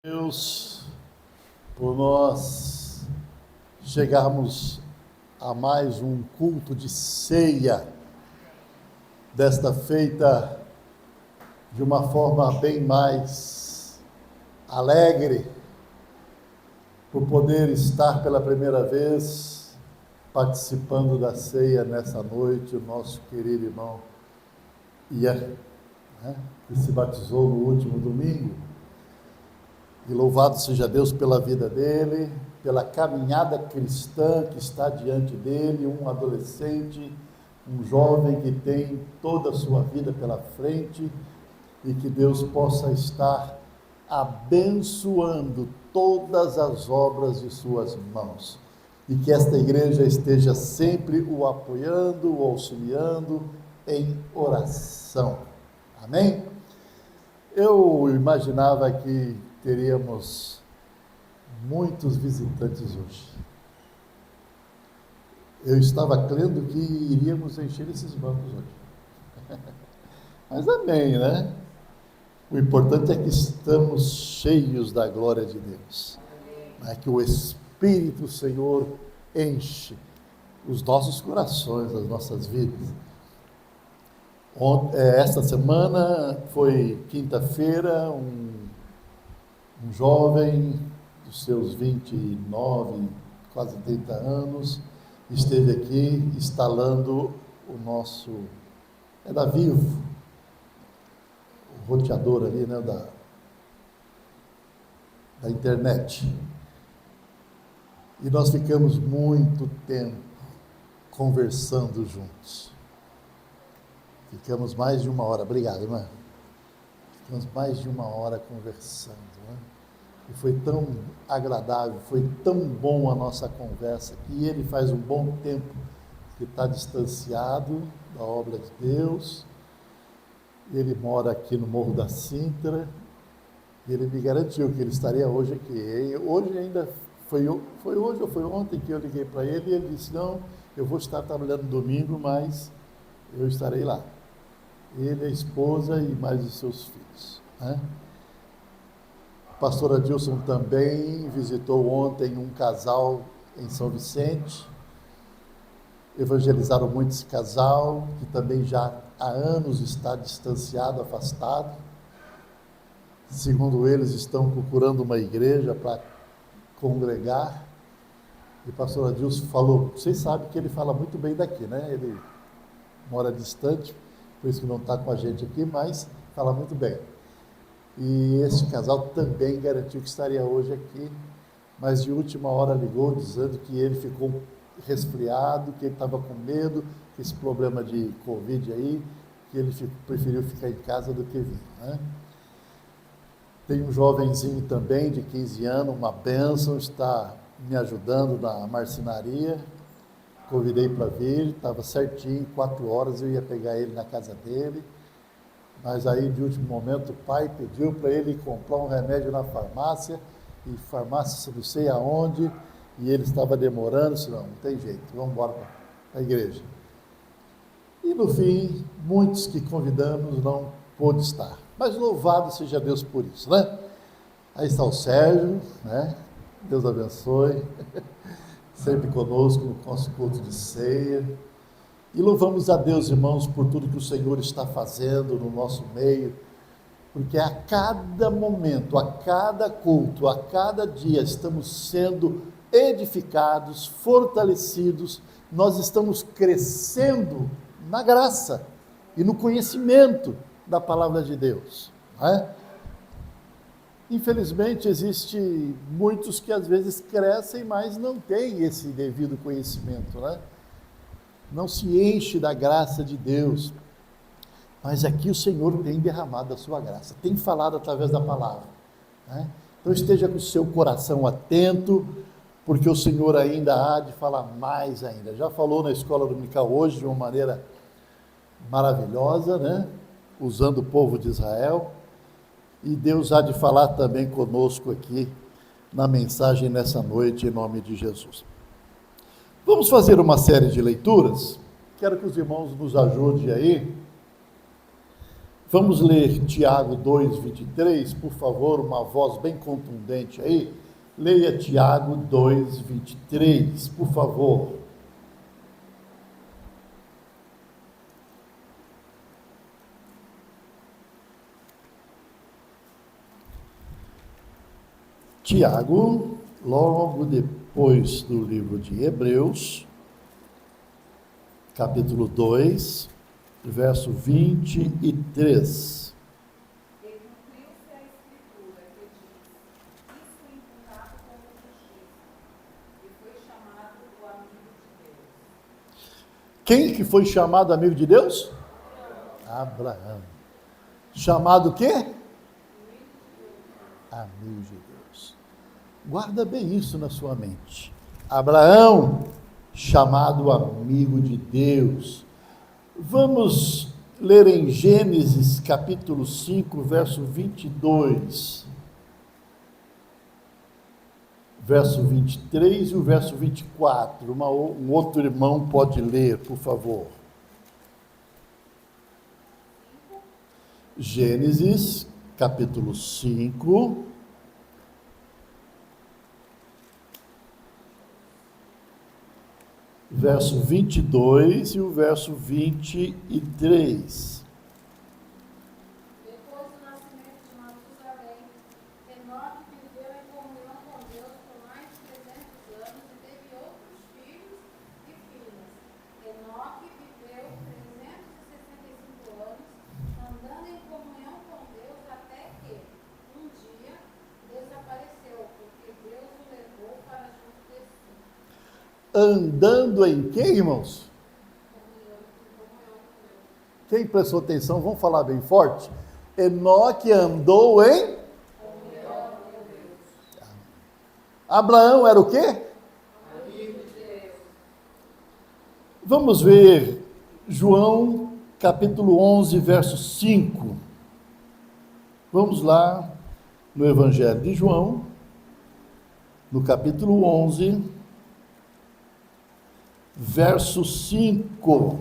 Deus, por nós chegarmos a mais um culto de ceia, desta feita de uma forma bem mais alegre, por poder estar pela primeira vez participando da ceia nessa noite, o nosso querido irmão Ian, que se batizou no último domingo. E louvado seja Deus pela vida dele, pela caminhada cristã que está diante dele, um adolescente, um jovem que tem toda a sua vida pela frente, e que Deus possa estar abençoando todas as obras de suas mãos, e que esta igreja esteja sempre o apoiando, o auxiliando em oração. Amém? Eu imaginava que teríamos muitos visitantes hoje. Eu estava crendo que iríamos encher esses bancos hoje. Mas amém, né? O importante é que estamos cheios da glória de Deus. É que o Espírito do Senhor enche os nossos corações, as nossas vidas. Esta semana foi quinta-feira, um jovem dos seus 29, quase 30 anos, esteve aqui instalando o nosso, da Vivo, o roteador ali, né, da internet. E nós ficamos muito tempo conversando juntos. Ficamos mais de uma hora, obrigado, irmã. Ficamos mais de uma hora conversando, né? E foi tão agradável, foi tão bom a nossa conversa, que ele faz um bom tempo que está distanciado da obra de Deus. Ele mora aqui no Morro da Sintra, e ele me garantiu que ele estaria hoje aqui. E hoje ainda, foi hoje ou foi ontem que eu liguei para ele, e ele disse, não, eu vou estar trabalhando no domingo, mas eu estarei lá. Ele, a esposa e mais os seus filhos, né? Pastor Adilson também visitou ontem um casal em São Vicente. Evangelizaram muito esse casal, que também já há anos está distanciado, afastado. Segundo eles, estão procurando uma igreja para congregar. E o pastor Adilson falou, vocês sabem que ele fala muito bem daqui, né? Ele mora distante, por isso que não está com a gente aqui, mas fala muito bem. E esse casal também garantiu que estaria hoje aqui, mas de última hora ligou dizendo que ele ficou resfriado, que ele estava com medo, que esse problema de Covid aí, que ele preferiu ficar em casa do que vir, né? Tem um jovenzinho também de 15 anos, uma bênção, está me ajudando na marcenaria. Convidei para vir, estava certinho, 4 horas eu ia pegar ele na casa dele. Mas aí, de último momento, o pai pediu para ele comprar um remédio na farmácia, e farmácia não sei aonde, e ele estava demorando, disse, não tem jeito, vamos embora para a igreja. E no fim, muitos que convidamos não pôde estar. Mas louvado seja Deus por isso, né? Aí está o Sérgio, né? Deus abençoe, sempre conosco no nosso culto de ceia. E louvamos a Deus, irmãos, por tudo que o Senhor está fazendo no nosso meio, porque a cada momento, a cada culto, a cada dia, estamos sendo edificados, fortalecidos, nós estamos crescendo na graça e no conhecimento da palavra de Deus, não é? Infelizmente, existem muitos que às vezes crescem, mas não têm esse devido conhecimento, né? Não se enche da graça de Deus, mas aqui o Senhor tem derramado a sua graça, tem falado através da palavra, né? Então esteja com o seu coração atento, porque o Senhor ainda há de falar mais ainda. Já falou na escola dominical hoje de uma maneira maravilhosa, né? Usando o povo de Israel, e Deus há de falar também conosco aqui na mensagem nessa noite, em nome de Jesus. Vamos fazer uma série de leituras. Quero que os irmãos nos ajudem aí. Vamos ler Tiago 2:23, por favor, uma voz bem contundente aí. Leia Tiago 2:23, por favor. Tiago, logo depois do livro de Hebreus, capítulo 2, verso 23. E cumpriu-se a escritura que diz: Isso é imputado como justiça, e foi chamado o amigo de Deus. Quem que foi chamado amigo de Deus? Abraão. Chamado o quê? Amigo de Deus. Guarda bem isso na sua mente. Abraão, chamado amigo de Deus. Vamos ler em Gênesis capítulo 5, verso 22. Verso 23 e o verso 24. Um outro irmão pode ler, por favor. Gênesis capítulo 5. Verso 22 e o verso 23. Depois do nascimento de Matusalém, Enoque viveu em comunhão com Deus por mais de 300 anos e teve outros filhos e filhas. Enoque viveu 365 anos, andando em comunhão com Deus até que, um dia, desapareceu, porque Deus o levou para junto de si. Andando em quê, irmãos? Comunhão com Deus. Quem prestou atenção, vamos falar bem forte. Enoque andou em... Comunhão com Deus. Abraão era o quê? Amigo de Deus. Vamos ver João capítulo 11, verso 5. Vamos lá no Evangelho de João, no capítulo 11, verso 5.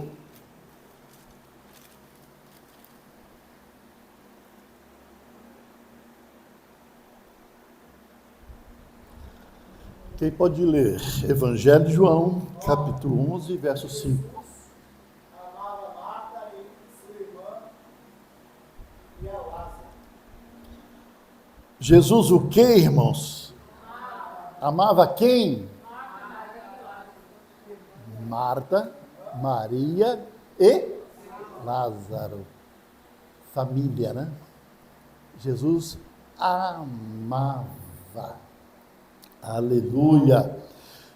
Quem pode ler? Evangelho de João, capítulo 11, verso 5. Amava Marta e sua irmã e a Lázaro. Jesus o que, irmãos? Amava quem? Marta, Maria e Lázaro. Família, né? Jesus amava. Aleluia.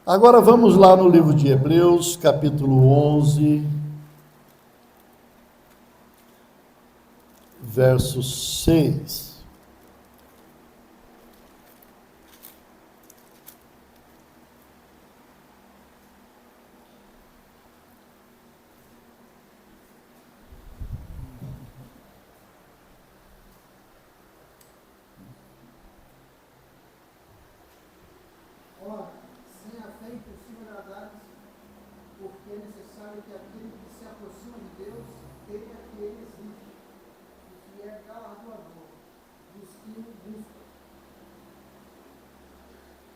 Agora vamos lá no livro de Hebreus, capítulo 11, verso 6. Ora, sem a fé é impossível agradar-lhes, porque é necessário que aquele que se aproxima de Deus creia que ele existe, e que é galardoador dos que o buscam.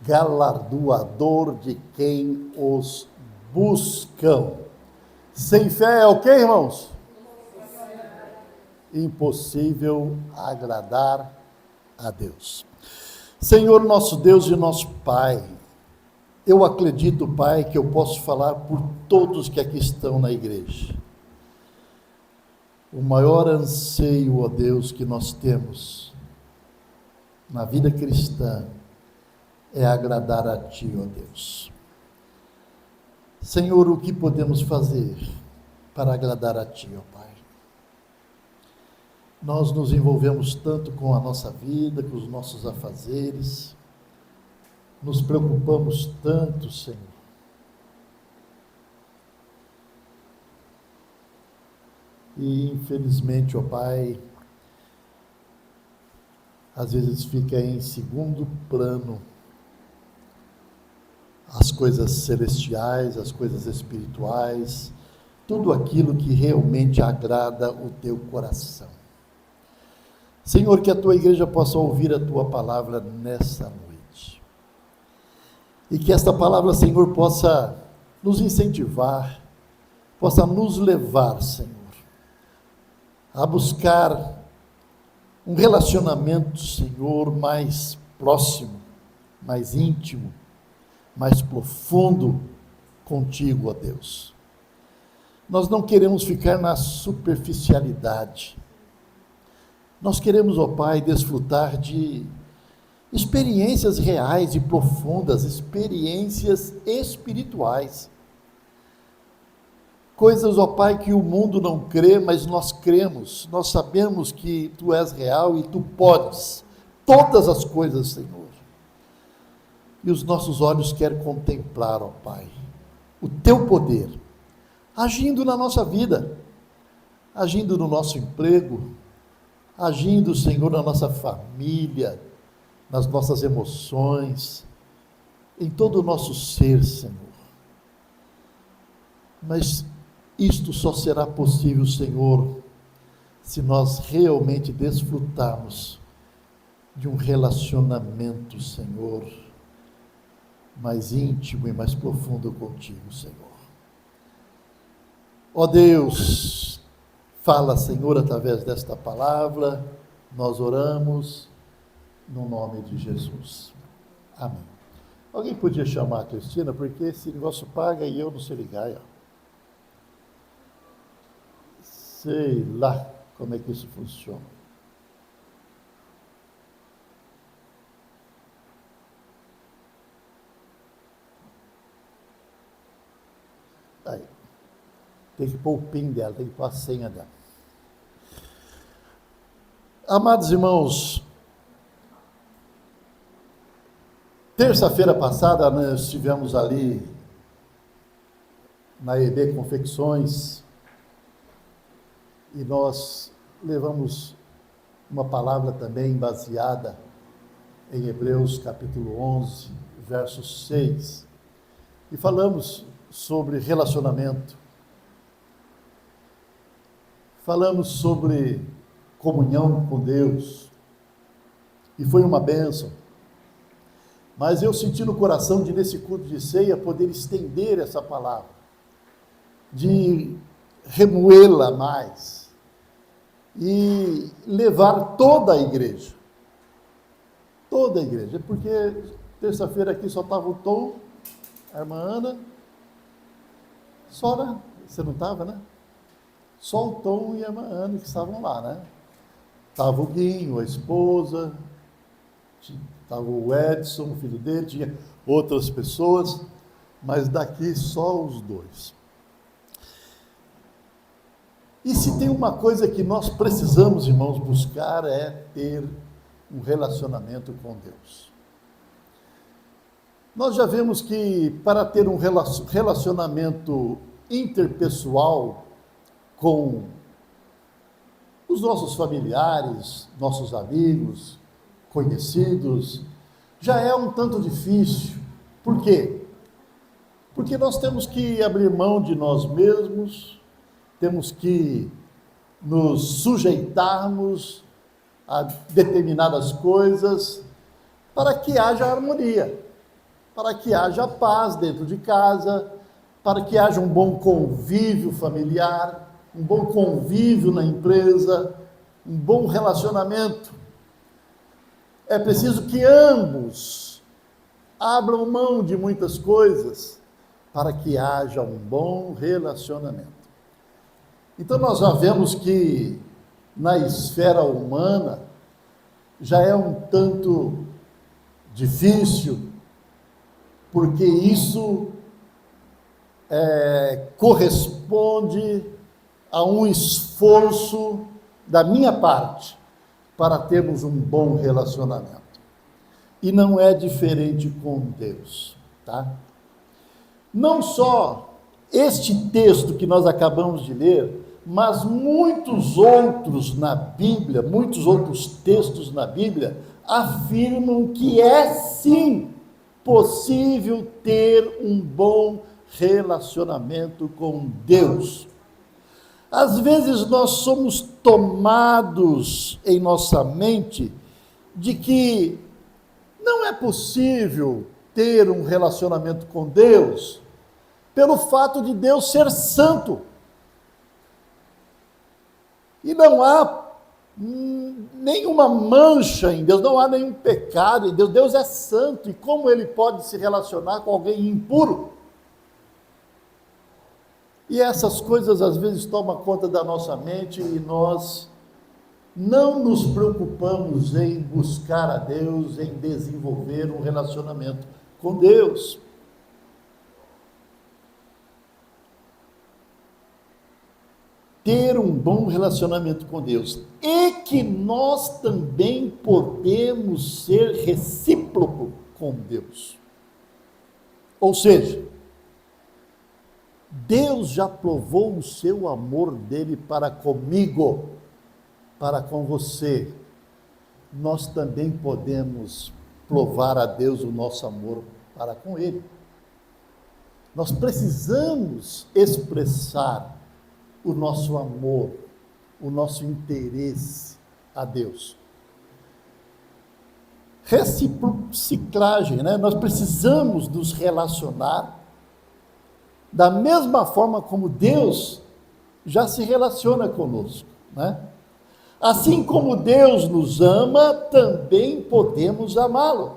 Galardoador de quem os buscam. Sem fé é o que, irmãos? Impossível agradar a Deus. Senhor nosso Deus e nosso Pai, eu acredito, Pai, que eu posso falar por todos que aqui estão na igreja. O maior anseio, ó Deus, que nós temos na vida cristã é agradar a Ti, ó Deus. Senhor, o que podemos fazer para agradar a Ti, ó Pai? Nós nos envolvemos tanto com a nossa vida, com os nossos afazeres, nos preocupamos tanto, Senhor. E infelizmente, ó Pai, às vezes fica em segundo plano as coisas celestiais, as coisas espirituais, tudo aquilo que realmente agrada o teu coração. Senhor, que a tua igreja possa ouvir a tua palavra nessa noite. E que esta palavra, Senhor, possa nos incentivar, possa nos levar, Senhor, a buscar um relacionamento, Senhor, mais próximo, mais íntimo, mais profundo contigo, ó Deus. Nós não queremos ficar na superficialidade. Nós queremos, ó Pai, desfrutar de experiências reais e profundas, experiências espirituais. Coisas, ó Pai, que o mundo não crê, mas nós cremos. Nós sabemos que Tu és real e Tu podes todas as coisas, Senhor. E os nossos olhos querem contemplar, ó Pai, o Teu poder, agindo na nossa vida, agindo no nosso emprego, agindo, Senhor, na nossa família, nas nossas emoções, em todo o nosso ser, Senhor. Mas isto só será possível, Senhor, se nós realmente desfrutarmos de um relacionamento, Senhor, mais íntimo e mais profundo contigo, Senhor. Ó Deus, fala, Senhor, através desta palavra, nós oramos no nome de Jesus. Amém. Alguém podia chamar a Cristina, porque esse negócio paga e eu não sei ligar, ó. Sei lá como é que isso funciona. Aí. Tem que pôr o PIN dela, tem que pôr a senha dela. Amados irmãos, terça-feira passada nós estivemos ali na EB Confecções e nós levamos uma palavra também baseada em Hebreus capítulo 11, verso 6, e falamos sobre relacionamento, falamos sobre comunhão com Deus, e foi uma bênção. Mas eu senti no coração de, nesse culto de ceia, poder estender essa palavra, de remoê-la mais, e levar toda a igreja, porque terça-feira aqui só estava o Tom, a irmã Ana, só, né? Você não estava, né? Só o Tom e a irmã Ana que estavam lá, né? Estava o Guinho, a esposa, estava o Edson, o filho dele, tinha outras pessoas, mas daqui só os dois. E se tem uma coisa que nós precisamos, irmãos, buscar é ter um relacionamento com Deus. Nós já vemos que para ter um relacionamento interpessoal com os nossos familiares, nossos amigos, conhecidos, já é um tanto difícil. Por quê? Porque nós temos que abrir mão de nós mesmos, temos que nos sujeitarmos a determinadas coisas para que haja harmonia, para que haja paz dentro de casa, para que haja um bom convívio familiar, um bom convívio na empresa, um bom relacionamento. É preciso que ambos abram mão de muitas coisas para que haja um bom relacionamento. Então nós já vemos que na esfera humana já é um tanto difícil, porque isso corresponde a um esforço da minha parte para termos um bom relacionamento. E não é diferente com Deus, tá? Não só este texto que nós acabamos de ler, mas muitos outros na Bíblia, muitos outros textos na Bíblia, afirmam que é sim possível ter um bom relacionamento com Deus. Às vezes nós somos tomados em nossa mente de que não é possível ter um relacionamento com Deus pelo fato de Deus ser santo. E não há nenhuma mancha em Deus, não há nenhum pecado em Deus. Deus é santo, e como ele pode se relacionar com alguém impuro? E essas coisas às vezes tomam conta da nossa mente e nós não nos preocupamos em buscar a Deus, em desenvolver um relacionamento com Deus. Ter um bom relacionamento com Deus, e que nós também podemos ser recíproco com Deus. Ou seja, Deus já provou o seu amor dele para comigo, para com você. Nós também podemos provar a Deus o nosso amor para com ele. Nós precisamos expressar o nosso amor, o nosso interesse a Deus. Reciprociclagem, né? Nós precisamos nos relacionar da mesma forma como Deus já se relaciona conosco, né? Assim como Deus nos ama, também podemos amá-lo.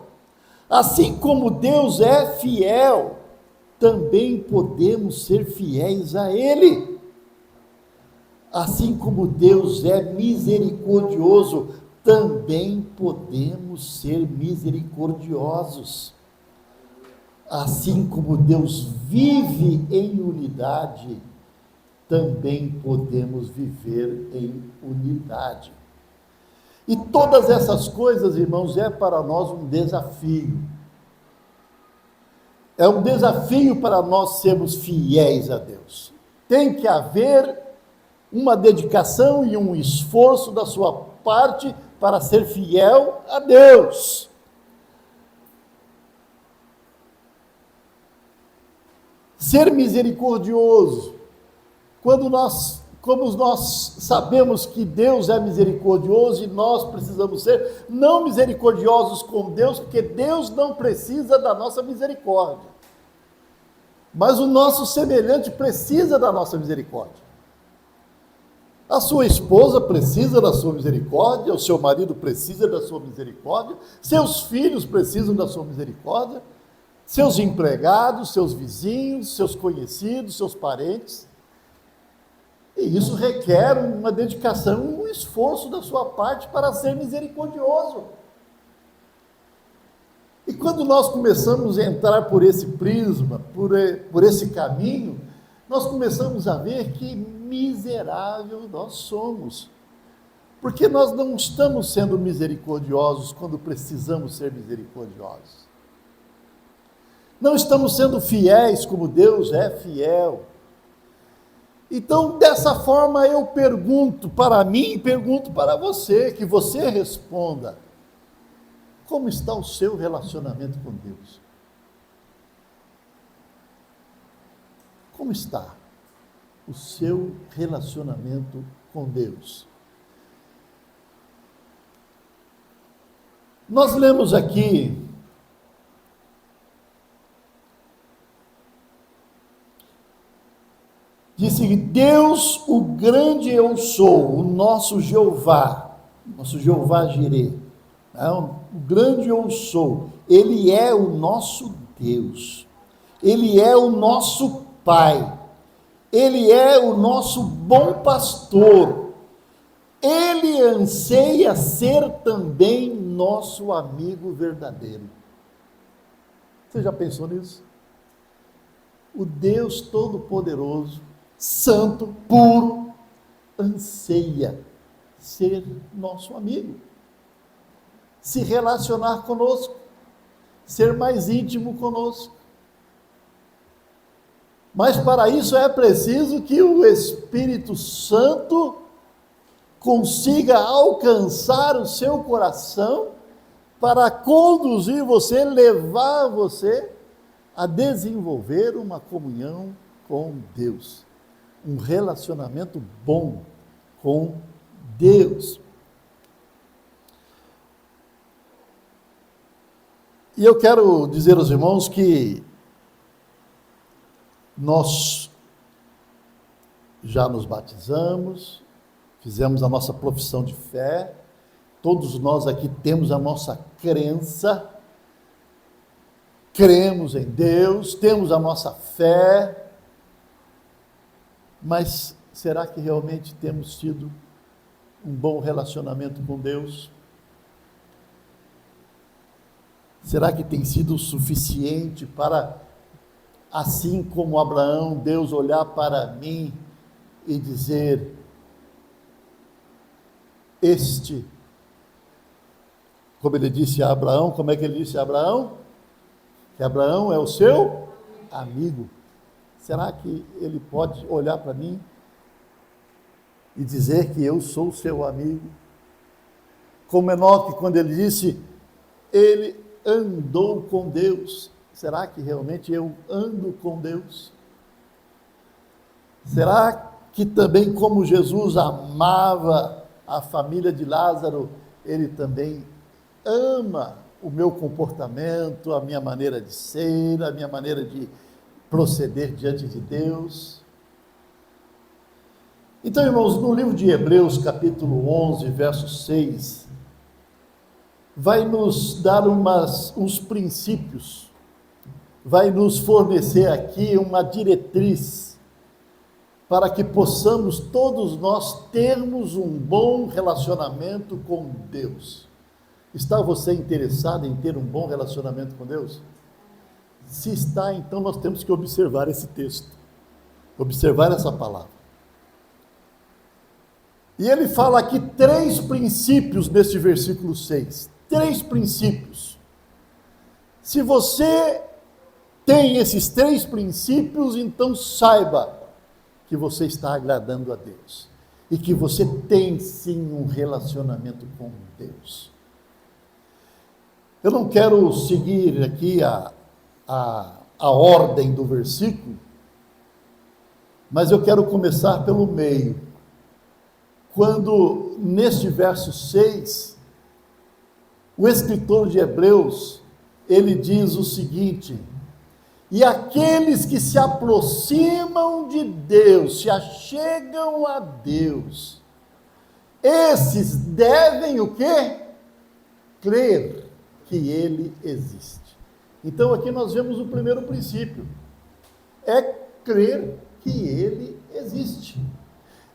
Assim como Deus é fiel, também podemos ser fiéis a Ele. Assim como Deus é misericordioso, também podemos ser misericordiosos. Assim como Deus vive em unidade, também podemos viver em unidade. E todas essas coisas, irmãos, é para nós um desafio. É um desafio para nós sermos fiéis a Deus. Tem que haver uma dedicação e um esforço da sua parte para ser fiel a Deus. Ser misericordioso. Como nós sabemos que Deus é misericordioso e nós precisamos ser não misericordiosos com Deus, porque Deus não precisa da nossa misericórdia. Mas o nosso semelhante precisa da nossa misericórdia. A sua esposa precisa da sua misericórdia, o seu marido precisa da sua misericórdia, seus filhos precisam da sua misericórdia, seus empregados, seus vizinhos, seus conhecidos, seus parentes. E isso requer uma dedicação, um esforço da sua parte para ser misericordioso. E quando nós começamos a entrar por esse prisma, por esse caminho, nós começamos a ver que miserável nós somos. Porque nós não estamos sendo misericordiosos quando precisamos ser misericordiosos. Não estamos sendo fiéis como Deus é fiel. Então, dessa forma, eu pergunto para mim e pergunto para você, que você responda: como está o seu relacionamento com Deus? Como está o seu relacionamento com Deus? Nós lemos aqui disse que Deus, o grande eu sou, o nosso Jeová Jireh, o grande eu sou, Ele é o nosso Deus, Ele é o nosso Pai, Ele é o nosso bom pastor, Ele anseia ser também nosso amigo verdadeiro. Você já pensou nisso? O Deus Todo-Poderoso, Santo, puro, anseia ser nosso amigo, se relacionar conosco, ser mais íntimo conosco. Mas para isso é preciso que o Espírito Santo consiga alcançar o seu coração para conduzir você, levar você a desenvolver uma comunhão com Deus. um relacionamento bom com Deus. E eu quero dizer aos irmãos que nós já nos batizamos, fizemos a nossa profissão de fé, todos nós aqui temos a nossa crença, cremos em Deus, temos a nossa fé, mas será que realmente temos tido um bom relacionamento com Deus? Será que tem sido o suficiente para, assim como Abraão, Deus olhar para mim e dizer: este, como ele disse a Abraão, como é que ele disse a Abraão? Que Abraão é o seu amigo. Será que ele pode olhar para mim e dizer que eu sou seu amigo? Como Enoque, quando ele disse, ele andou com Deus. Será que realmente eu ando com Deus? Será que também, como Jesus amava a família de Lázaro, ele também ama o meu comportamento, a minha maneira de ser, a minha maneira de proceder diante de Deus? Então, irmãos, no livro de Hebreus, capítulo 11, verso 6, vai nos dar uns princípios, vai nos fornecer aqui uma diretriz para que possamos todos nós termos um bom relacionamento com Deus. Está você interessado em ter um bom relacionamento com Deus? Se está, então nós temos que observar esse texto, observar essa palavra. E ele fala aqui 3 princípios neste versículo 6. 3 princípios. Se você tem esses 3 princípios, então saiba que você está agradando a Deus. E que você tem sim um relacionamento com Deus. Eu não quero seguir aqui a ordem do versículo, mas eu quero começar pelo meio. Quando, neste verso 6, o escritor de Hebreus, ele diz o seguinte: e aqueles que se aproximam de Deus, se achegam a Deus, esses devem o quê? Crer que Ele existe. Então aqui nós vemos o primeiro princípio, é crer que Ele existe.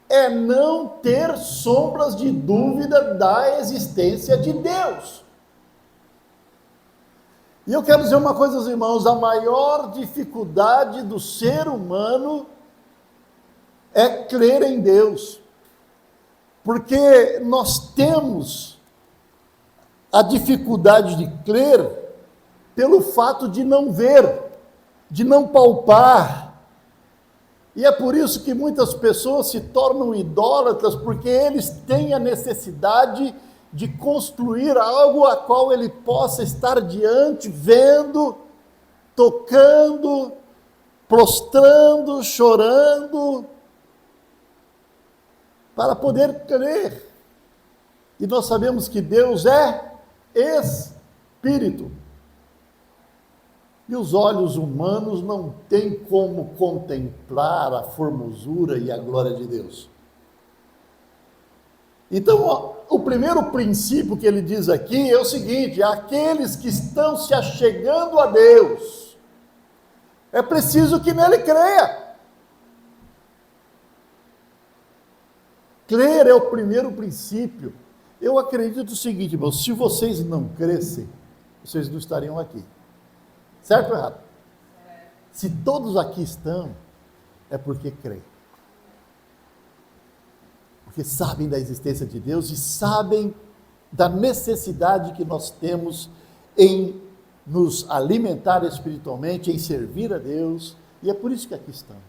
É não ter sombras de dúvida da existência de Deus. E eu quero dizer uma coisa aos irmãos: a maior dificuldade do ser humano é crer em Deus, porque nós temos a dificuldade de crer pelo fato de não ver, de não palpar. E é por isso que muitas pessoas se tornam idólatras, porque eles têm a necessidade de construir algo a qual ele possa estar diante, vendo, tocando, prostrando, chorando, para poder crer. E nós sabemos que Deus é Espírito. E os olhos humanos não têm como contemplar a formosura e a glória de Deus. Então, o primeiro princípio que ele diz aqui é o seguinte: aqueles que estão se achegando a Deus, é preciso que nele creia. Crer é o primeiro princípio. Eu acredito o seguinte, irmãos: se vocês não crescem, vocês não estariam aqui. Certo ou errado? Se todos aqui estão, é porque creem. Porque sabem da existência de Deus e sabem da necessidade que nós temos em nos alimentar espiritualmente, em servir a Deus, e é por isso que aqui estamos.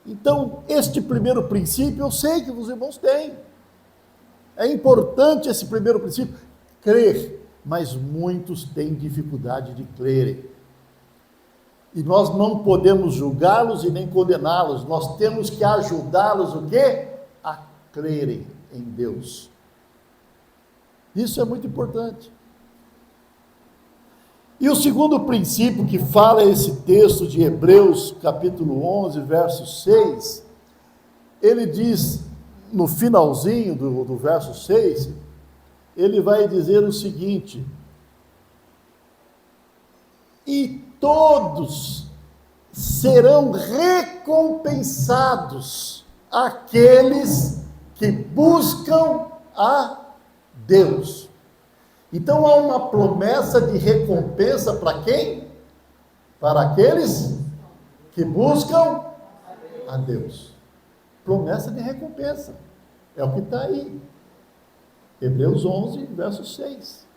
Então, este primeiro princípio, eu sei que os irmãos têm. É importante esse primeiro princípio, crer, mas muitos têm dificuldade de crerem. E nós não podemos julgá-los e nem condená-los. Nós temos que ajudá-los o quê? A crerem em Deus. Isso é muito importante. E o segundo princípio que fala esse texto de Hebreus, capítulo 11, verso 6, ele diz, no finalzinho do verso 6, ele vai dizer o seguinte: e todos serão recompensados aqueles que buscam a Deus. Então há uma promessa de recompensa para quem? Para aqueles que buscam a Deus. Promessa de recompensa. É o que está aí. Hebreus 11, verso 6.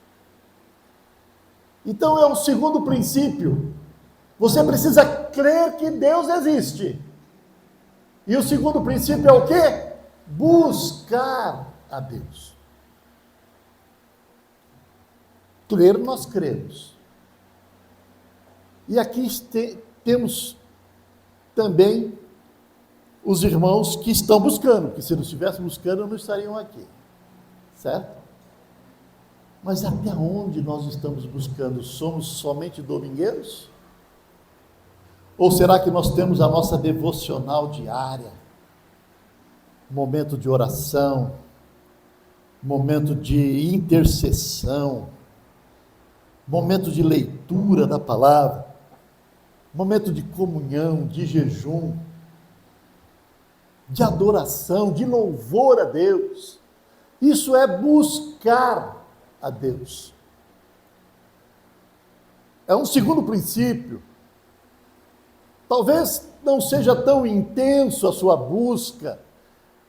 Então é o segundo princípio. Você precisa crer que Deus existe. E o segundo princípio é o quê? Buscar a Deus. Crer, nós cremos. E aqui temos também os irmãos que estão buscando, porque se não estivessem buscando, não estariam aqui. Certo? Mas até onde nós estamos buscando? Somos somente domingueiros? Ou será que nós temos a nossa devocional diária? Momento de oração, momento de intercessão, momento de leitura da palavra, momento de comunhão, de jejum, de adoração, de louvor a Deus. Isso é buscar a Deus. É um segundo princípio. Talvez não seja tão intenso a sua busca,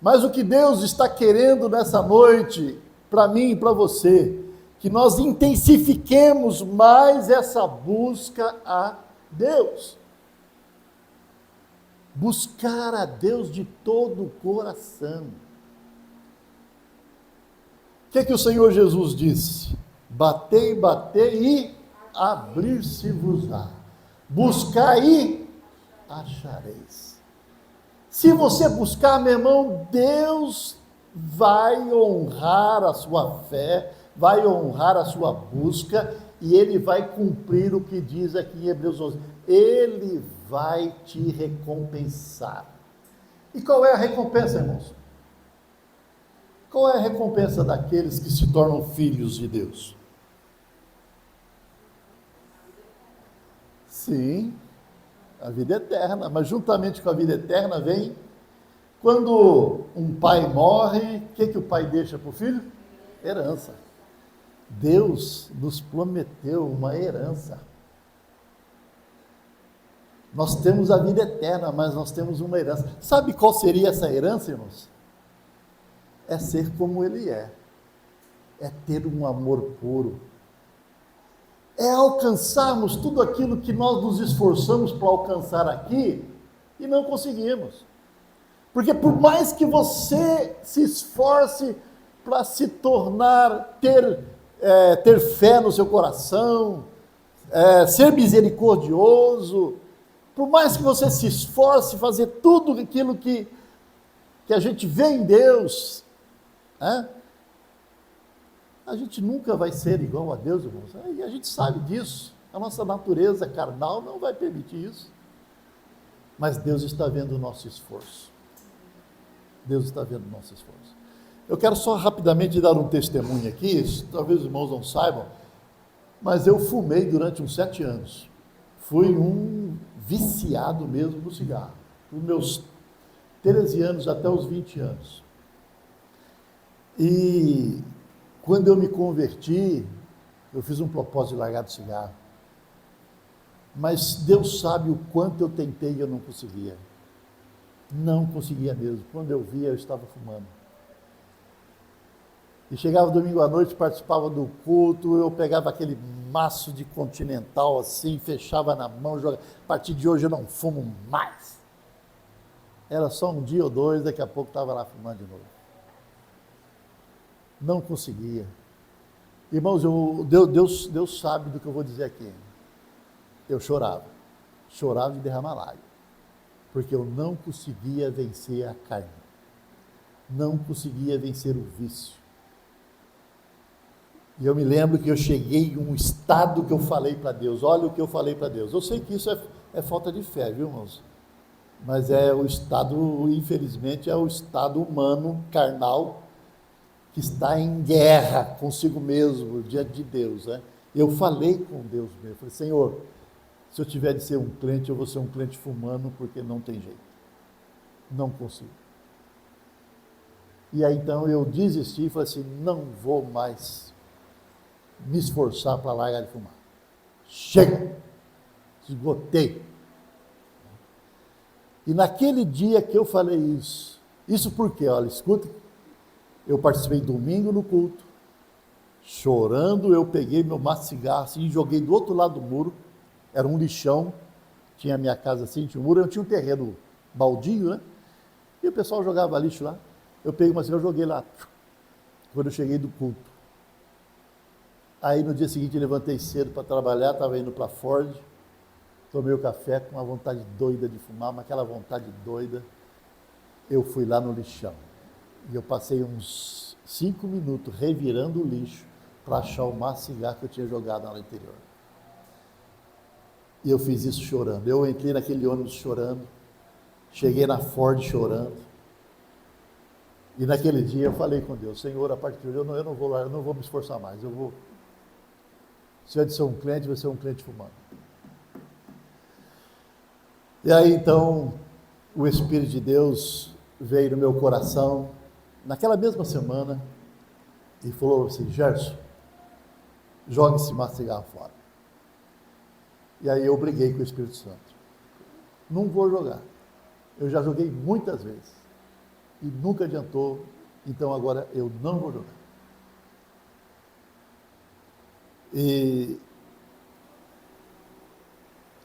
mas o que Deus está querendo nessa noite, para mim e para você, que nós intensifiquemos mais essa busca a Deus. Buscar a Deus de todo o coração. O que o Senhor Jesus disse? Batei, batei e abrir-se-vos-á. Buscar e achareis. Se você buscar, meu irmão, Deus vai honrar a sua fé, vai honrar a sua busca, e Ele vai cumprir o que diz aqui em Hebreus 11. Ele vai te recompensar. E qual é a recompensa, irmãos? Qual é a recompensa daqueles que se tornam filhos de Deus? Sim, a vida eterna, mas juntamente com a vida eterna vem, quando um pai morre, o que o pai deixa para o filho? Herança. Deus nos prometeu uma herança. Nós temos a vida eterna, mas nós temos uma herança. Sabe qual seria essa herança, irmãos? É ser como Ele é ter um amor puro, é alcançarmos tudo aquilo que nós nos esforçamos para alcançar aqui e não conseguimos, porque por mais que você se esforce para se tornar, ter fé no seu coração, ser misericordioso, por mais que você se esforce, fazer tudo aquilo que a gente vê em Deus, a gente nunca vai ser igual a Deus, irmãos. E a gente sabe disso. A nossa natureza carnal não vai permitir isso. Mas Deus está vendo o nosso esforço. Deus está vendo o nosso esforço. Eu quero só rapidamente dar um testemunho aqui, talvez os irmãos não saibam, mas eu fumei durante uns 7 anos. Fui um viciado mesmo no cigarro. Dos meus 13 anos até os 20 anos. E quando eu me converti, eu fiz um propósito de largar do cigarro. Mas Deus sabe o quanto eu tentei e eu não conseguia. Não conseguia mesmo. Quando eu via, eu estava fumando. E chegava domingo à noite, participava do culto, eu pegava aquele maço de Continental assim, fechava na mão, jogava. A partir de hoje eu não fumo mais. Era só um dia ou dois, daqui a pouco estava lá fumando de novo. Não conseguia. Irmãos, Deus sabe do que eu vou dizer aqui. Eu chorava. chorava de derramar lágrimas, porque eu não conseguia vencer a carne, não conseguia vencer o vício. E eu me lembro que eu cheguei em um estado que eu falei para Deus, olha o que eu falei para Deus. Eu sei que isso é falta de fé, viu, irmãos? Mas é o estado, infelizmente, é o estado humano, carnal, que está em guerra consigo mesmo, diante de Deus, né? Eu falei com Deus mesmo, falei, Senhor, se eu tiver de ser um crente, eu vou ser um crente fumando, porque não tem jeito, não consigo. E aí então eu desisti e falei assim, não vou mais me esforçar para largar de fumar. Chega! Esgotei. E naquele dia que eu falei isso por quê? Olha, escuta, eu participei domingo no culto, chorando, eu peguei meu maço de cigarro assim, e joguei do outro lado do muro, era um lixão, tinha a minha casa assim, tinha um muro, eu tinha um terreno baldio, né? E o pessoal jogava lixo lá, eu peguei uma cigarra, joguei lá, quando eu cheguei do culto. Aí no dia seguinte eu levantei cedo para trabalhar, estava indo para Ford, tomei o café com uma vontade doida de fumar, mas aquela vontade doida, eu fui lá no lixão. E eu passei uns 5 minutos revirando o lixo para achar o maço de cigarro que eu tinha jogado lá no interior. E eu fiz isso chorando. Eu entrei naquele ônibus chorando, cheguei na Ford chorando. E naquele dia eu falei com Deus, Senhor, a partir de hoje eu não vou me esforçar mais, se eu de ser um crente, vai ser um crente fumando. E aí então, o Espírito de Deus veio no meu coração, naquela mesma semana, e falou assim, Gerson, jogue esse maço de cigarro fora. E aí eu briguei com o Espírito Santo. Não vou jogar. Eu já joguei muitas vezes. E nunca adiantou, então agora eu não vou jogar. E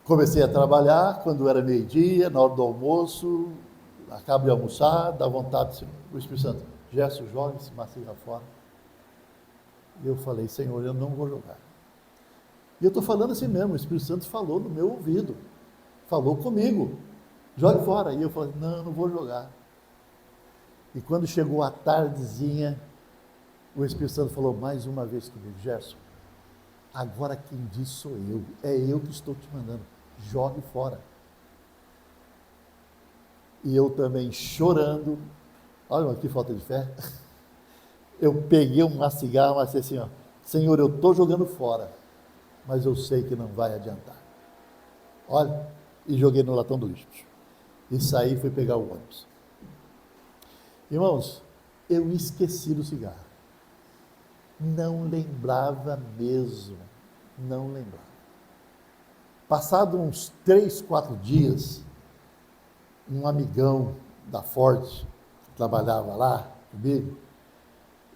comecei a trabalhar quando era meio-dia, na hora do almoço, acabo de almoçar, dá vontade, o Espírito Santo, Gerson, joga esse maço de cigarro fora. E eu falei, Senhor, eu não vou jogar. E eu estou falando assim mesmo, o Espírito Santo falou no meu ouvido, falou comigo, jogue fora. E eu falei, não vou jogar. E quando chegou a tardezinha, o Espírito Santo falou mais uma vez comigo, Gerson, agora quem diz sou eu, é eu que estou te mandando, jogue fora. E eu também chorando, olha que falta de fé, eu peguei um cigarro, mas assim, ó, Senhor, eu estou jogando fora, mas eu sei que não vai adiantar. Olha, e joguei no latão do lixo. E saí e fui pegar o ônibus. Irmãos, eu esqueci do cigarro. Não lembrava mesmo, não lembrava. Passado uns 3, 4 dias, um amigão da Ford, que trabalhava lá comigo,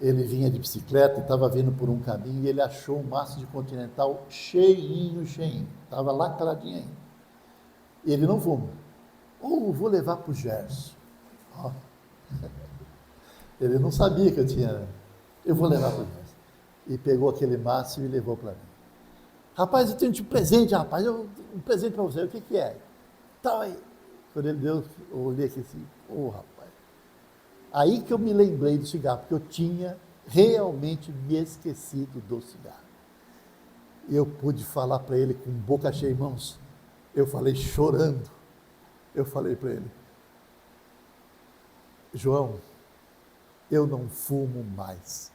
ele vinha de bicicleta e estava vindo por um caminho e ele achou um maço de Continental cheinho, estava lacradinho ainda. E ele não fuma. Vou levar para o Gerson. Ele não sabia que eu tinha. Eu vou levar para o Gerson. E pegou aquele maço e levou para mim. Rapaz, eu tenho um presente, rapaz, um presente para você. O que é? Tá aí. Quando ele deu, eu olhei aqui assim, rapaz. Aí que eu me lembrei do cigarro, porque eu tinha realmente me esquecido do cigarro. Eu pude falar para ele com boca cheia, irmãos. Eu falei chorando. Eu falei para ele, João, eu não fumo mais.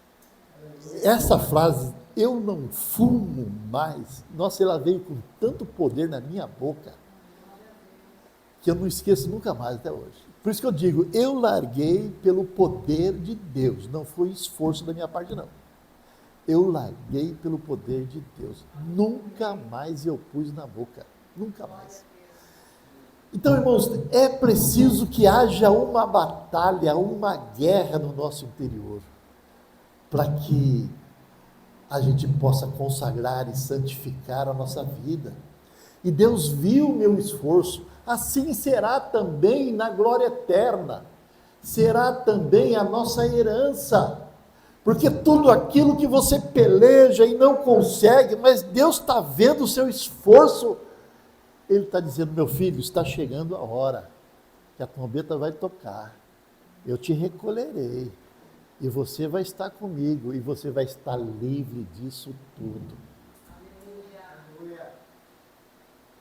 Essa frase, eu não fumo mais, nossa, ela veio com tanto poder na minha boca, que eu não esqueço nunca mais até hoje. Por isso que eu digo, eu larguei pelo poder de Deus, não foi esforço da minha parte não. Eu larguei pelo poder de Deus, nunca mais eu pus na boca, nunca mais. Então, irmãos, é preciso que haja uma batalha, uma guerra no nosso interior, para que a gente possa consagrar e santificar a nossa vida. E Deus viu o meu esforço, assim será também na glória eterna, será também a nossa herança, porque tudo aquilo que você peleja e não consegue, mas Deus está vendo o seu esforço, Ele está dizendo, meu filho, está chegando a hora que a trombeta vai tocar. Eu te recolherei. E você vai estar comigo. E você vai estar livre disso tudo.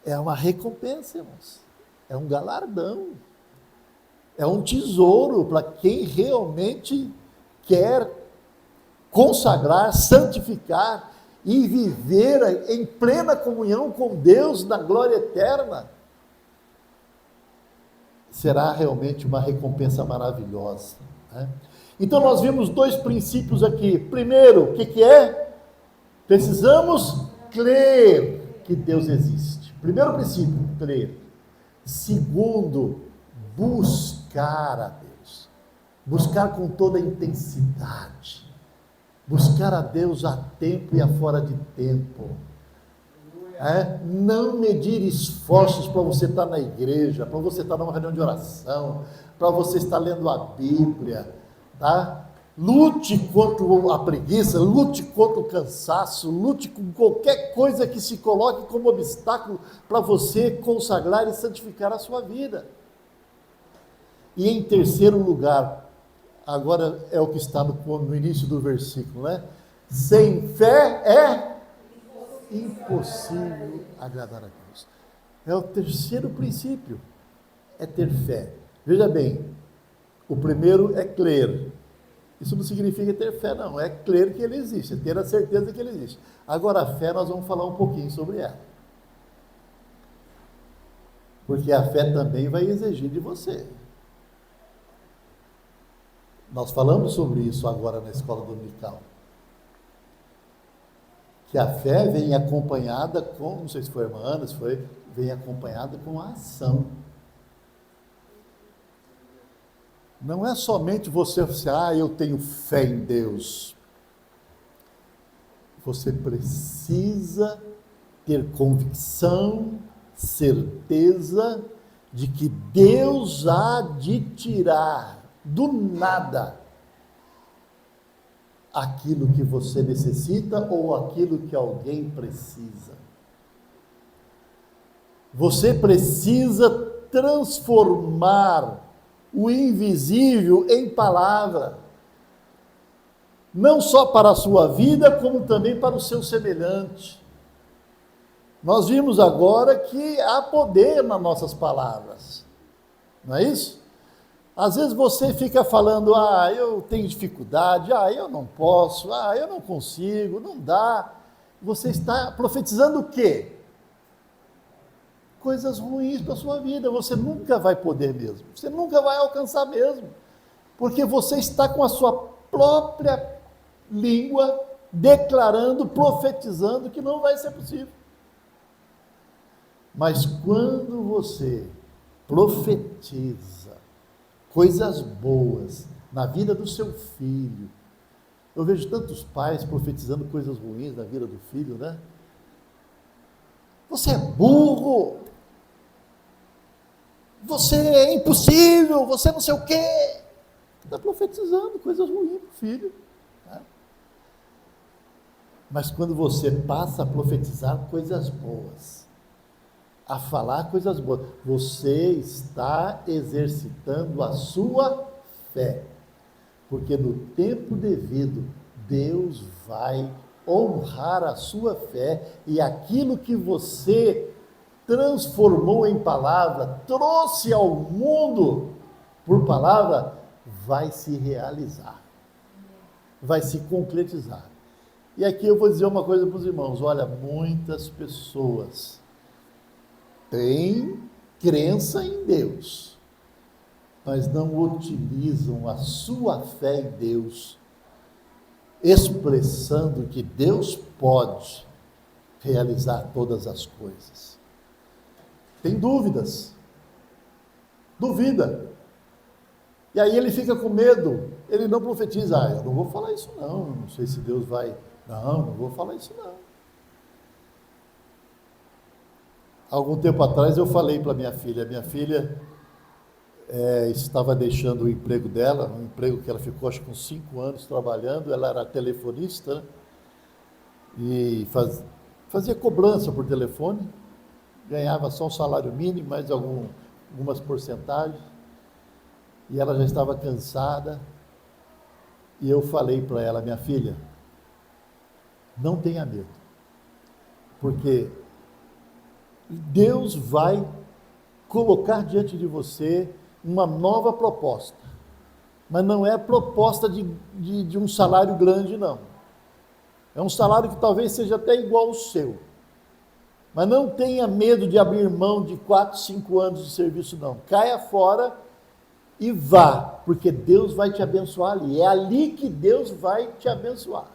É uma recompensa, irmãos. É um galardão. É um tesouro para quem realmente quer consagrar, santificar e viver em plena comunhão com Deus na glória eterna. Será realmente uma recompensa maravilhosa, né? Então nós vimos 2 princípios aqui. Primeiro, o que é? Precisamos crer que Deus existe. Primeiro princípio, crer. Segundo, buscar a Deus. Buscar com toda a intensidade. Buscar a Deus a tempo e a fora de tempo. Não medir esforços para você estar na igreja, para você estar numa reunião de oração, para você estar lendo a Bíblia, tá? Lute contra a preguiça, lute contra o cansaço, lute com qualquer coisa que se coloque como obstáculo para você consagrar e santificar a sua vida. E em terceiro lugar, agora é o que está no início do versículo, né? Sem fé é impossível agradar a Deus. É o terceiro princípio, é ter fé. Veja bem, o primeiro é crer. Isso não significa ter fé, não. É crer que Ele existe, é ter a certeza que Ele existe. Agora, a fé, nós vamos falar um pouquinho sobre ela. Porque a fé também vai exigir de você. Nós falamos sobre isso agora na escola dominical. Que a fé vem acompanhada com, não sei se foi a irmã Ana, vem acompanhada com a ação. Não é somente você, eu tenho fé em Deus. Você precisa ter convicção, certeza de que Deus há de tirar do nada aquilo que você necessita ou aquilo que alguém precisa. Você precisa transformar o invisível em palavra, não só para a sua vida, como também para o seu semelhante. Nós vimos agora que há poder nas nossas palavras, não é isso? Às vezes você fica falando, eu tenho dificuldade, eu não posso, eu não consigo, não dá. Você está profetizando o quê? Coisas ruins para a sua vida, você nunca vai poder mesmo, você nunca vai alcançar mesmo, porque você está com a sua própria língua declarando, profetizando que não vai ser possível. Mas quando você profetiza coisas boas na vida do seu filho, eu vejo tantos pais profetizando coisas ruins na vida do filho, né? Você é burro, você é impossível, você não sei o quê. Está profetizando coisas ruins para o filho. Tá? Mas quando você passa a profetizar coisas boas, a falar coisas boas, você está exercitando a sua fé. Porque no tempo devido, Deus vai honrar a sua fé e aquilo que você transformou em palavra, trouxe ao mundo por palavra, vai se realizar, vai se concretizar. E aqui eu vou dizer uma coisa para os irmãos, olha, muitas pessoas têm crença em Deus, mas não utilizam a sua fé em Deus, expressando que Deus pode realizar todas as coisas. Tem dúvidas, duvida, e aí ele fica com medo, ele não profetiza, eu não vou falar isso não sei se Deus vai, não vou falar isso não. Algum tempo atrás eu falei para minha filha estava deixando o emprego dela, um emprego que ela ficou acho que uns 5 anos trabalhando, ela era telefonista, né? E fazia cobrança por telefone, ganhava só um salário mínimo, mais algumas porcentagens, e ela já estava cansada, e eu falei para ela, minha filha, não tenha medo, porque Deus vai colocar diante de você uma nova proposta, mas não é a proposta de um salário grande, não. É um salário que talvez seja até igual ao seu, mas não tenha medo de abrir mão de 4, 5 anos de serviço, não. Caia fora e vá, porque Deus vai te abençoar ali. É ali que Deus vai te abençoar.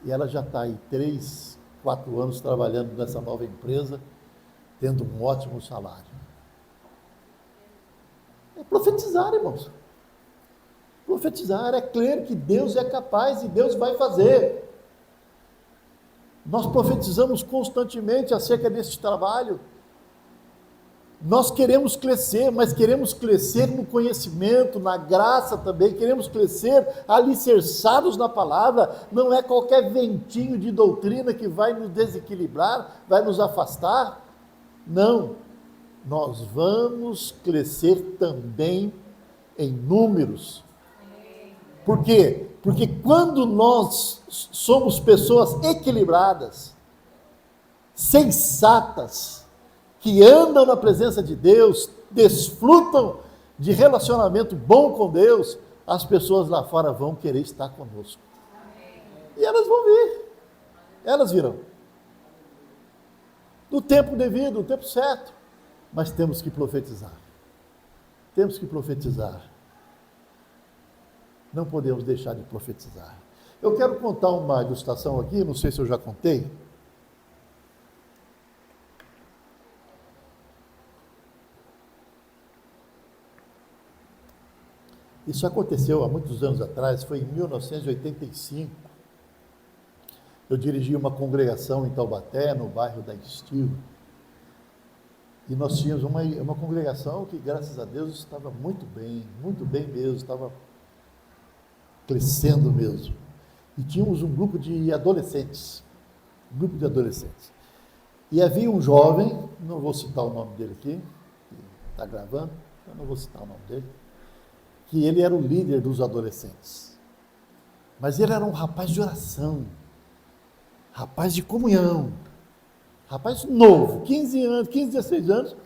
E ela já está aí 3, 4 anos trabalhando nessa nova empresa, tendo um ótimo salário. É profetizar, irmãos. Profetizar é crer que Deus é capaz e Deus vai fazer. Nós profetizamos constantemente acerca desse trabalho. Nós queremos crescer, mas queremos crescer no conhecimento, na graça também, queremos crescer alicerçados na palavra, não é qualquer ventinho de doutrina que vai nos desequilibrar, vai nos afastar. Não, nós vamos crescer também em números. Por quê? Porque quando nós somos pessoas equilibradas, sensatas, que andam na presença de Deus, desfrutam de relacionamento bom com Deus, as pessoas lá fora vão querer estar conosco. E elas vão vir. Elas virão. No tempo devido, no tempo certo. Mas temos que profetizar. Temos que profetizar. Não podemos deixar de profetizar. Eu quero contar uma ilustração aqui, não sei se eu já contei. Isso aconteceu há muitos anos atrás, foi em 1985. Eu dirigi uma congregação em Taubaté, no bairro da Estiva. E nós tínhamos uma congregação que, graças a Deus, estava muito bem mesmo, estava crescendo mesmo. E tínhamos um grupo de adolescentes, E havia um jovem, não vou citar o nome dele aqui, está gravando, eu não vou citar o nome dele, que ele era o líder dos adolescentes. Mas ele era um rapaz de oração, rapaz de comunhão, rapaz novo, 15, 16 anos,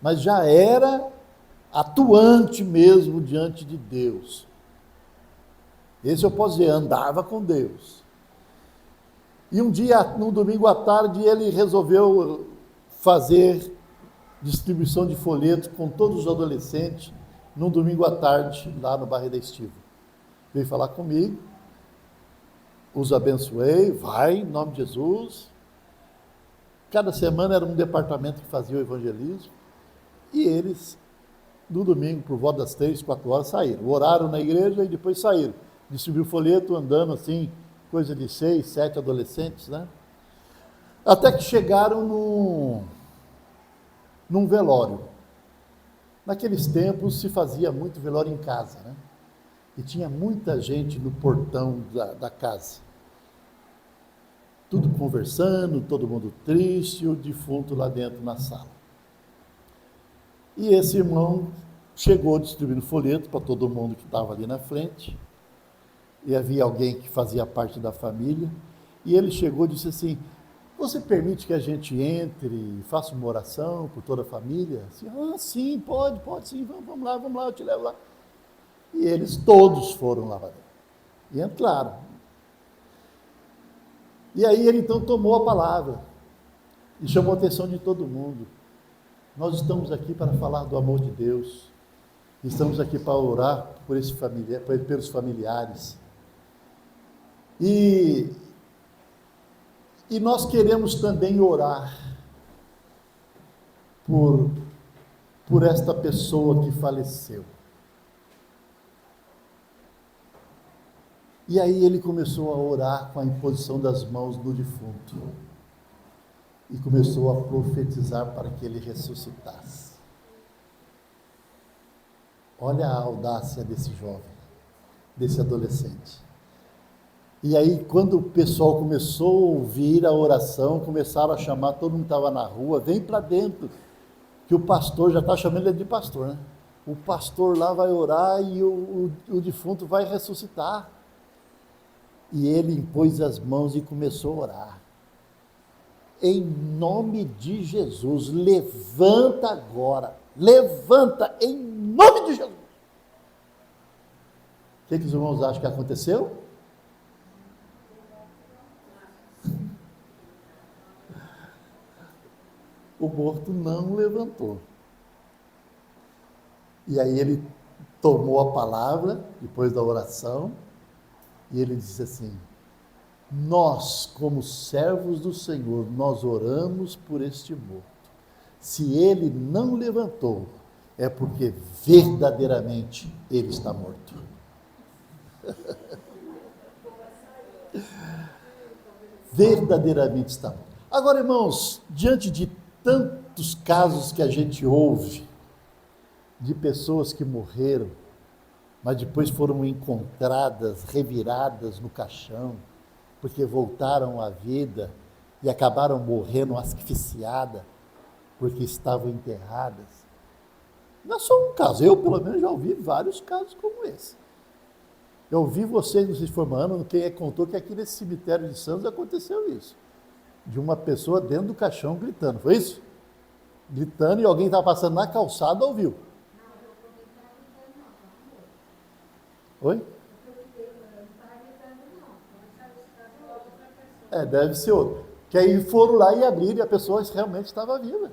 mas já era atuante mesmo diante de Deus. Esse eu posso dizer, andava com Deus. E um dia, num domingo à tarde, ele resolveu fazer distribuição de folhetos com todos os adolescentes, num domingo à tarde, lá no bairro da Estiva. Veio falar comigo, os abençoei, vai, em nome de Jesus. Cada semana era um departamento que fazia o evangelismo, e eles, no domingo, por volta das 3, 4 horas, saíram. Oraram na igreja e depois saíram. Distribuiu folheto, andando assim, coisa de 6, 7 adolescentes, né? Até que chegaram num velório. Naqueles tempos se fazia muito velório em casa, né? E tinha muita gente no portão da casa. Tudo conversando, todo mundo triste, e o defunto lá dentro na sala. E esse irmão chegou distribuindo folheto para todo mundo que estava ali na frente. E havia alguém que fazia parte da família. E ele chegou e disse assim: você permite que a gente entre e faça uma oração por toda a família? Assim, sim, pode sim, vamos lá, eu te levo lá. E eles todos foram lá dentro. E entraram. E aí ele então tomou a palavra e chamou a atenção de todo mundo. Nós estamos aqui para falar do amor de Deus. Estamos aqui para orar por esse familiar, pelos familiares. E nós queremos também orar por esta pessoa que faleceu. E aí ele começou a orar com a imposição das mãos no defunto. E começou a profetizar para que ele ressuscitasse. Olha a audácia desse jovem, desse adolescente. E aí, quando o pessoal começou a ouvir a oração, começaram a chamar, todo mundo estava na rua, vem para dentro, que o pastor, já está chamando ele de pastor, né? O pastor lá vai orar e o defunto vai ressuscitar. E ele impôs as mãos e começou a orar. Em nome de Jesus, levanta agora, levanta em nome de Jesus. O que os irmãos acham que aconteceu? O morto não levantou. E aí ele tomou a palavra, depois da oração, e ele disse assim: nós, como servos do Senhor, nós oramos por este morto. Se ele não levantou, é porque verdadeiramente ele está morto. Verdadeiramente está morto. Agora, irmãos, diante de tantos casos que a gente ouve, de pessoas que morreram, mas depois foram encontradas, reviradas no caixão, porque voltaram à vida e acabaram morrendo asfixiadas, porque estavam enterradas. Não é só um caso, eu pelo menos já ouvi vários casos como esse. Eu ouvi vocês nos informando, quem contou que aqui nesse cemitério de Santos aconteceu isso. De uma pessoa dentro do caixão gritando, foi isso? Gritando e alguém estava passando na calçada, ouviu. Oi? Deve ser outro. Que aí foram lá e abriram e a pessoa realmente estava viva.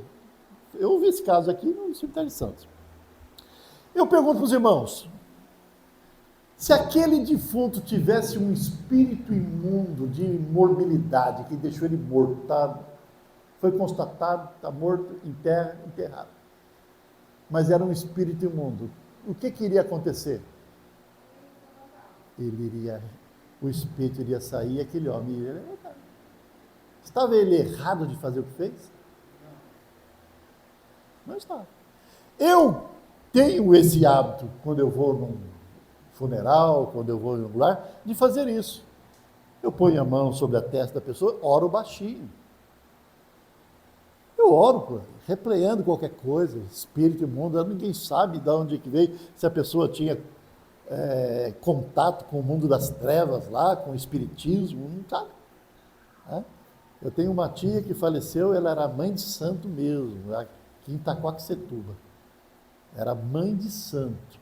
Eu ouvi esse caso aqui no cemitério de Santos. Eu pergunto para os irmãos, se aquele defunto tivesse um espírito imundo de morbilidade, que deixou ele morto, foi constatado, está morto, enterrado. Mas era um espírito imundo. O que iria acontecer? O espírito iria sair e aquele homem iria levantar. Estava ele errado de fazer o que fez? Não estava. Eu tenho esse hábito, quando eu vou num funeral, quando eu vou em um lugar, de fazer isso. Eu ponho a mão sobre a testa da pessoa, oro baixinho. Eu oro, repleando qualquer coisa, espírito imundo, ninguém sabe de onde que veio, se a pessoa tinha contato com o mundo das trevas lá, com o espiritismo, não sabe. Eu tenho uma tia que faleceu, ela era mãe de santo mesmo, aqui em Itaquaquecetuba. Era mãe de santo.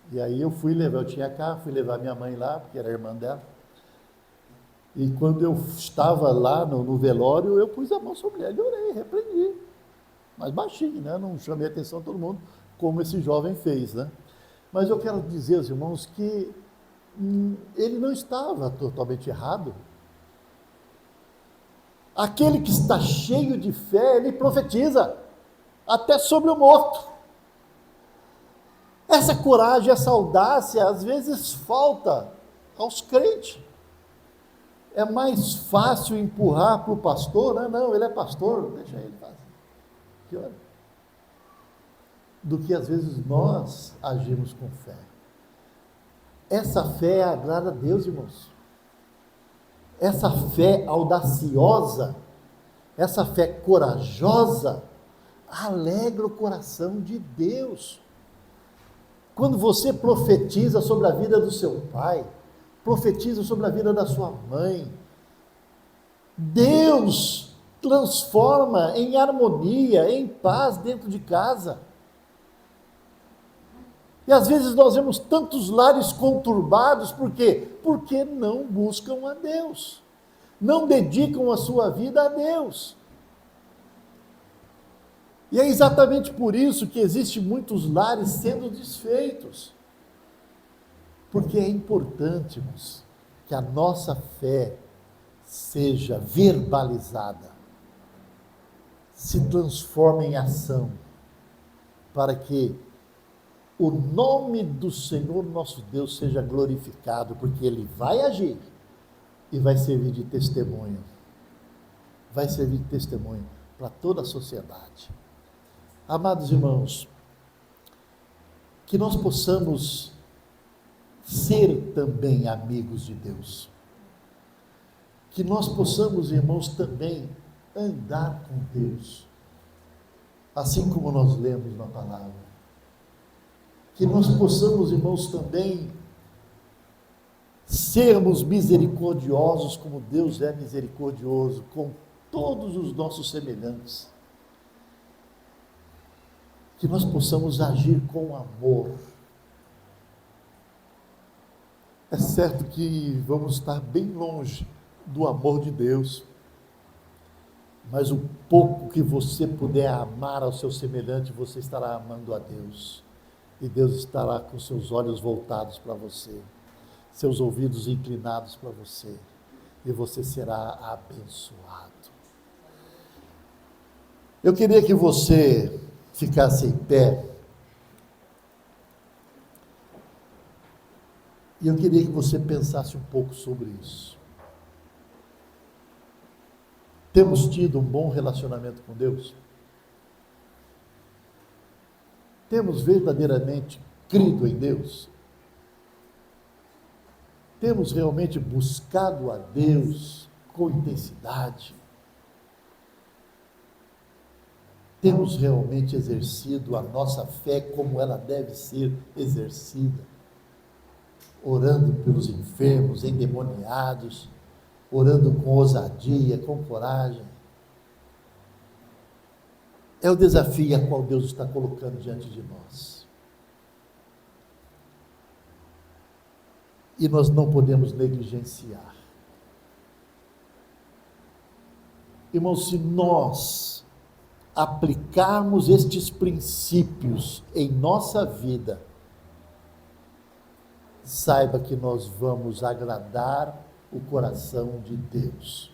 E aí eu fui levar minha mãe lá, porque era irmã dela. E quando eu estava lá no velório, eu pus a mão sobre ela e orei, repreendi. Mas baixinho, né? Não chamei a atenção de todo mundo, como esse jovem fez, né? Mas eu quero dizer aos irmãos que ele não estava totalmente errado. Aquele que está cheio de fé, ele profetiza, até sobre o morto. Essa coragem, essa audácia, às vezes falta aos crentes. É mais fácil empurrar para o pastor, não, ele é pastor, deixa ele fazer. Que hora? Do que às vezes nós agimos com fé. Essa fé agrada a Deus, irmãos. Essa fé audaciosa, essa fé corajosa, alegra o coração de Deus. Quando você profetiza sobre a vida do seu pai, profetiza sobre a vida da sua mãe, Deus transforma em harmonia, em paz dentro de casa. E às vezes nós vemos tantos lares conturbados, por quê? Porque não buscam a Deus, não dedicam a sua vida a Deus. E é exatamente por isso que existem muitos lares sendo desfeitos. Porque é importante, irmãos, que a nossa fé seja verbalizada, se transforme em ação, para que o nome do Senhor nosso Deus seja glorificado, porque Ele vai agir e vai servir de testemunho. Vai servir de testemunho para toda a sociedade. Amados irmãos, que nós possamos ser também amigos de Deus. que nós possamos, irmãos, também andar com Deus, assim como nós lemos na palavra. Que nós possamos, irmãos, também sermos misericordiosos como Deus é misericordioso com todos os nossos semelhantes. Que nós possamos agir com amor. É certo que vamos estar bem longe do amor de Deus, mas o pouco que você puder amar ao seu semelhante, você estará amando a Deus, e Deus estará com seus olhos voltados para você, seus ouvidos inclinados para você, e você será abençoado. Eu queria que você ficasse em pé, e eu queria que você pensasse um pouco sobre isso. Temos tido um bom relacionamento com Deus? Temos verdadeiramente crido em Deus? Temos realmente buscado a Deus com intensidade? Temos realmente exercido a nossa fé como ela deve ser exercida? Orando pelos enfermos, endemoniados, orando com ousadia, com coragem. É o desafio a qual Deus está colocando diante de nós. E nós não podemos negligenciar. Irmãos, se nós aplicarmos estes princípios em nossa vida, saiba que nós vamos agradar o coração de Deus.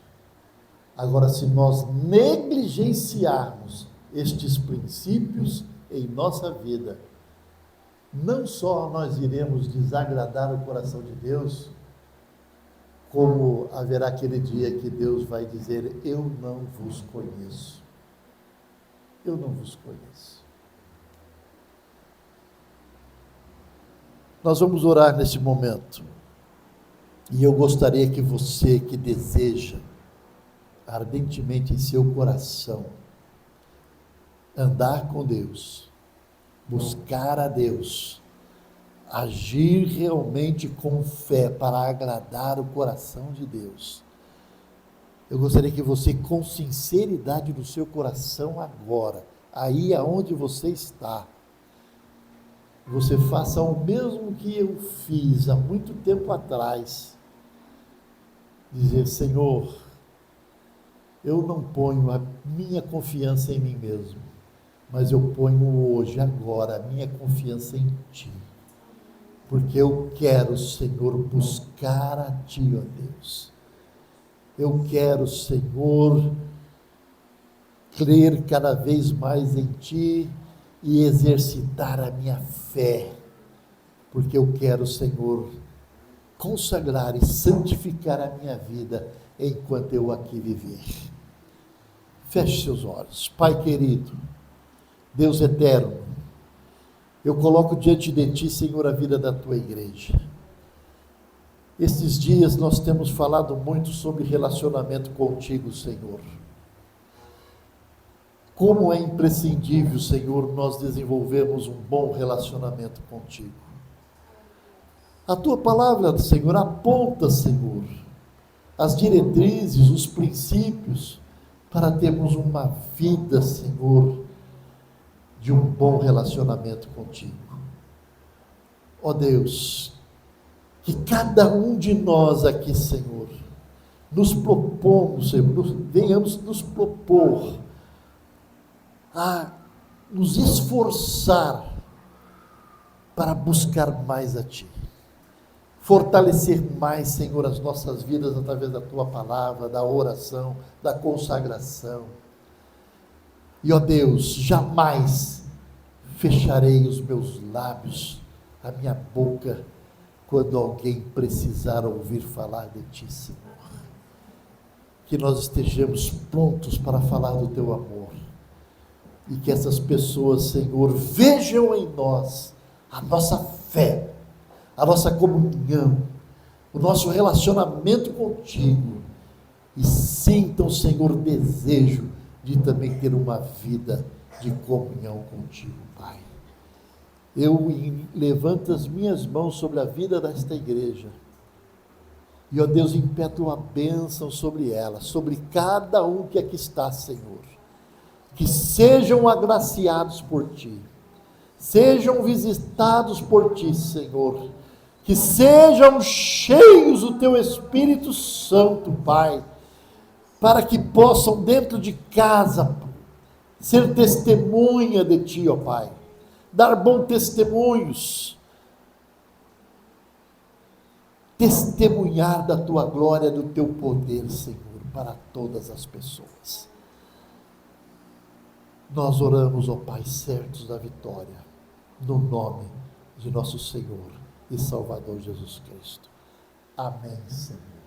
Agora, se nós negligenciarmos estes princípios em nossa vida, não só nós iremos desagradar o coração de Deus, como haverá aquele dia que Deus vai dizer: eu não vos conheço. Eu não vos conheço. Nós vamos orar nesse momento. E eu gostaria que você que deseja ardentemente em seu coração andar com Deus, buscar a Deus, agir realmente com fé para agradar o coração de Deus. Eu gostaria que você, com sinceridade no seu coração agora, aí aonde você está, você faça o mesmo que eu fiz há muito tempo atrás. Dizer: Senhor, eu não ponho a minha confiança em mim mesmo, mas eu ponho hoje, agora, a minha confiança em Ti. Porque eu quero, Senhor, buscar a Ti, ó Deus. Eu quero, Senhor, crer cada vez mais em Ti e exercitar a minha fé. Porque eu quero, Senhor, consagrar e santificar a minha vida enquanto eu aqui viver. Feche seus olhos. Pai querido, Deus eterno, eu coloco diante de Ti, Senhor, a vida da Tua igreja. Esses dias nós temos falado muito sobre relacionamento contigo, Senhor. Como é imprescindível, Senhor, nós desenvolvermos um bom relacionamento contigo. A Tua palavra, Senhor, aponta, Senhor, as diretrizes, os princípios, para termos uma vida, Senhor, de um bom relacionamento contigo. Ó Deus, que cada um de nós aqui, Senhor, nos propomos, Senhor, venhamos nos propor a nos esforçar para buscar mais a Ti. Fortalecer mais, Senhor, as nossas vidas através da Tua palavra, da oração, da consagração. E, ó Deus, jamais fecharei os meus lábios, a minha boca, quando alguém precisar ouvir falar de Ti, Senhor. Que nós estejamos prontos para falar do Teu amor. E que essas pessoas, Senhor, vejam em nós a nossa fé, a nossa comunhão, o nosso relacionamento contigo, e sintam, Senhor, desejo de também ter uma vida de comunhão contigo, Pai. Eu levanto as minhas mãos sobre a vida desta igreja e, ó Deus, impeto a bênção sobre ela, sobre cada um que aqui está, Senhor. Que sejam agraciados por Ti, sejam visitados por Ti, Senhor. Que sejam cheios do Teu Espírito Santo, Pai, para que possam dentro de casa ser testemunha de Ti, ó Pai. Dar bons testemunhos, testemunhar da Tua glória, do Teu poder, Senhor, para todas as pessoas. Nós oramos, ó Pai, certos da vitória, no nome de nosso Senhor e Salvador Jesus Cristo. Amém, Senhor.